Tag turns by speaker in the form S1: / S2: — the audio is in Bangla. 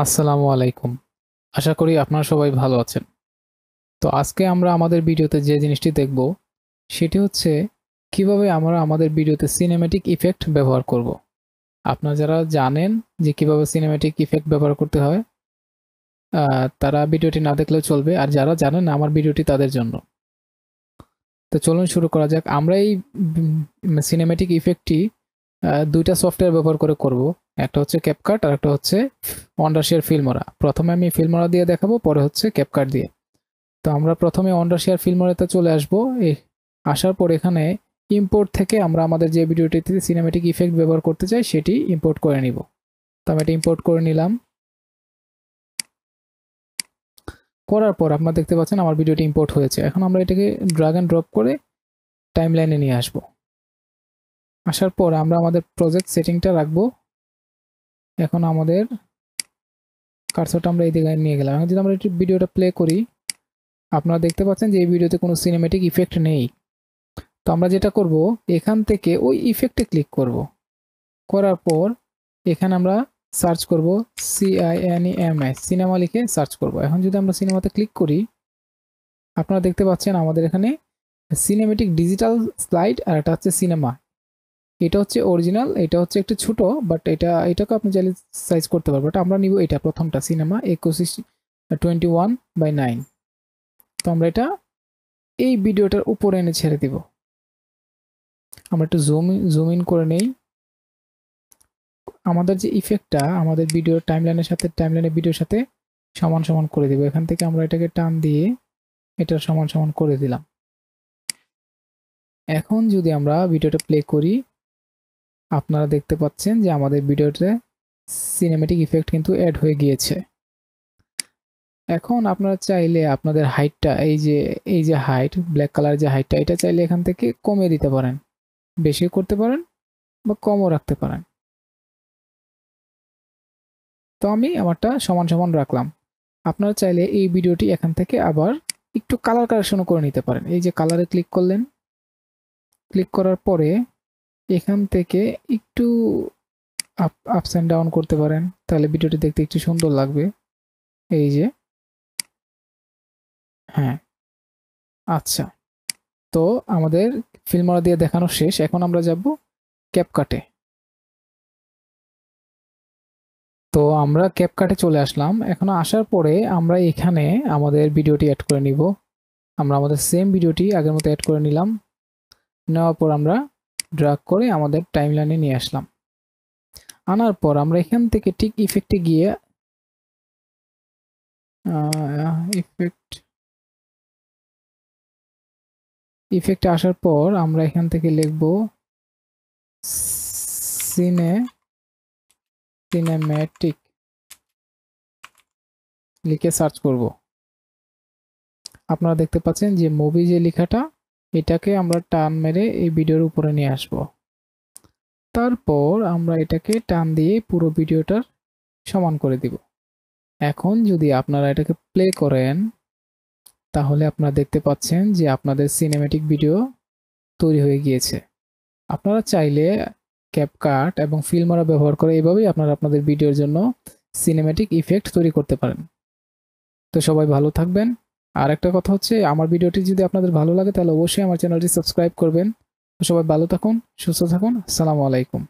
S1: আসসালামু আলাইকুম। আশা করি আপনারা সবাই ভালো আছেন। তো আজকে আমরা আমাদের ভিডিওতে যে জিনিসটি দেখব সেটি হচ্ছে কিভাবে আমরা আমাদের ভিডিওতে সিনেম্যাটিক ইফেক্ট ব্যবহার করব। আপনারা যারা জানেন যে কিভাবে সিনেম্যাটিক ইফেক্ট ব্যবহার করতে হয় তারা ভিডিওটি না দেখলেও চলবে, আর যারা জানেন না আমার ভিডিওটি তাদের জন্য। তো চলুন শুরু করা যাক। আমরা এই সিনেম্যাটিক ইফেক্টটি দুইটা সফটওয়্যার ব্যবহার করে করব। একটা হচ্ছে ক্যাপকাট আর একটা হচ্ছে ওয়ান্ডারশেয়ার ফিল্মোরা। প্রথমে আমি ফিল্মোরা দিয়ে দেখাবো, পরে হচ্ছে ক্যাপকাট দিয়ে। তো আমরা প্রথমে ওয়ান্ডারশেয়ার ফিল্মোরাতে চলে আসবো। আসার পর এখানে ইম্পোর্ট থেকে আমরা আমাদের যে ভিডিওটিতে সিনেম্যাটিক ইফেক্ট ব্যবহার করতে চাই সেটি ইম্পোর্ট করে নিব। তো আমি এটা ইম্পোর্ট করে নিলাম। করার পর আপনারা দেখতে পাচ্ছেন আমার ভিডিওটি ইম্পোর্ট হয়েছে। এখন আমরা এটাকে ড্র্যাগ অ্যান্ড ড্রপ করে টাইমলাইনে নিয়ে আসবো। আসার পর আমরা আমাদের প্রজেক্ট সেটিংটা রাখবো। এখন আমাদের কার্সরটা আমরা এই দিকে নিয়ে গেলাম। এখন যদি আমরা ভিডিওটা প্লে করি, আপনারা দেখতে পাচ্ছেন যে এই ভিডিওতে কোনো সিনেম্যাটিক ইফেক্ট নেই। তো আমরা যেটা করব, এখান থেকে ওই ইফেক্টে ক্লিক করব। করার পর এখানে আমরা সার্চ করব CINEMA, সিনেমা লিখে সার্চ করব। এখন যদি আমরা সিনেমাতে ক্লিক করি, আপনারা দেখতে পাচ্ছেন আমাদের এখানে সিনেম্যাটিক ডিজিটাল স্লাইড আর এটা হচ্ছে সিনেমা। এটা হচ্ছে অরিজিনাল, এটা হচ্ছে একটু ছোট, বাট এটাকে আপনি চাইলে সাইজ করতে পারবেন। আমরা নিব এটা প্রথমটা, সিনেমা 21/9। তো আমরা এটা এই ভিডিওটার উপরে এনে ছেড়ে দিব। আমরা একটু জুম ইন করে নেই। আমাদের যে ইফেক্টটা আমাদের ভিডিওর টাইমলাইনের ভিডিওর সাথে সমান সমান করে দিব। এখান থেকে আমরা এটাকে টান দিয়ে এটা সমান সমান করে দিলাম। এখন যদি আমরা ভিডিওটা প্লে করি, আপনারা দেখতে পাচ্ছেন যে আমাদের ভিডিওতে সিনেম্যাটিক ইফেক্ট কিন্তু অ্যাড হয়ে গিয়েছে। এখন আপনারা চাইলে আপনাদের হাইটটা, এই যে হাইট, ব্ল্যাক কালার যে হাইটটা, এটা চাইলে এখান থেকে কমিয়ে দিতে পারেন, বেশি করতে পারেন বা কমও রাখতে পারেন। তো আমি আমারটা সমান সমান রাখলাম। আপনারা চাইলে এই ভিডিওটি এখান থেকে আবার একটু কালার কারেকশনও করে নিতে পারেন। এই যে কালারে ক্লিক করলেন, ক্লিক করার পরে এখান থেকে একটু আপস অ্যান্ড ডাউন করতে পারেন, তাহলে ভিডিওটি দেখতে একটু সুন্দর লাগবে। এই যে, হ্যাঁ, আচ্ছা। তো আমাদের ফিল্মোরা দিয়ে দেখানো শেষ। এখন আমরা যাব ক্যাপকাটে। তো আমরা ক্যাপকাটে চলে আসলাম। এখন আসার পরে আমরা এখানে আমাদের ভিডিওটি অ্যাড করে নিব। আমরা আমাদের সেম ভিডিওটি আগের মতো অ্যাড করে নিলাম। নেওয়ার পর আমরা ড্র্যাগ করে আমাদের টাইমলাইনে নিয়ে আসলাম। আনার পর আমরা এখান থেকে ঠিক ইফেক্টে গিয়ে ইফেক্টে আসার পর আমরা এখান থেকে লিখব সিনেম্যাটিক, লিখে সার্চ করব। আপনারা দেখতে পাচ্ছেন যে মুভি যে লেখাটা, এটাকে আমরা টান মেরে এই ভিডিওর উপরে নিয়ে আসব। তারপর আমরা এটাকে টান দিয়ে পুরো ভিডিওটার সমান করে দিব। এখন যদি আপনারা এটাকে প্লে করেন, তাহলে আপনারা দেখতে পাচ্ছেন যে আপনাদের সিনেম্যাটিক ভিডিও তৈরি হয়ে গিয়েছে। আপনারা চাইলে ক্যাপকাট এবং ফিল্মোরা ব্যবহার করে এভাবেই আপনারা আপনাদের ভিডিওর জন্য সিনেম্যাটিক ইফেক্ট তৈরি করতে পারেন। তো সবাই ভালো থাকবেন। আর একটা কথা হচ্ছে, আমার ভিডিওটি যদি আপনাদের ভালো লাগে তাহলে অবশ্যই আমার চ্যানেলটি সাবস্ক্রাইব করবেন। তো সবাই ভালো থাকুন, সুস্থ থাকুন। আসসালামু আলাইকুম।